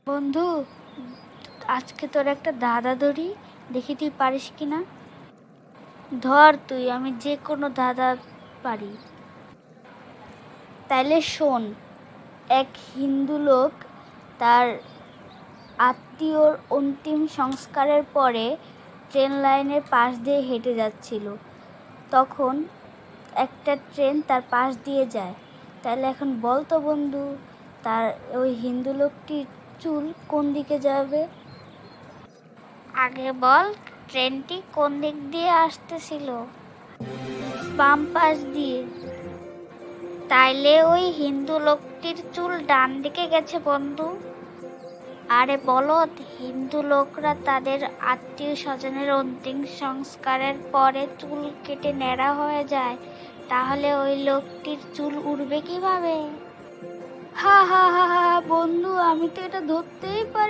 বন্ধু, আজকে তোর একটা দাদা ধরি, দেখি তুই পারিস কি না। ধর তুই, আমি যে কোনো দাদা পারি। তাইলে শোন। এক হিন্দু লোক তার আত্মীয়র অন্তিম সংস্কারের পরে ট্রেন লাইনের পাশ দিয়ে হেঁটে যাচ্ছিল। তখন একটা ট্রেন তার পাশ দিয়ে যায়। তাহলে এখন বল তো বন্ধু, তার ওই হিন্দু লোকটির চুল কোন দিকে যাবে? আগে বল, ট্রেনটি কোন দিক দিয়ে আসতেছিল? বাম পাশ দিয়ে। তাইলে ওই হিন্দু লোকটির চুল ডান দিকে গেছে বন্ধু। আরে বলদ, হিন্দু লোকরা তাদের আত্মীয় স্বজনের অন্তিম সংস্কারের পরে চুল কেটে ন্যাড়া হয়ে যায়, তাহলে ওই লোকটির চুল উড়বে কিভাবে? হা হা হা হা, বন্ধু আমি তো এটা ধরতেই পারি।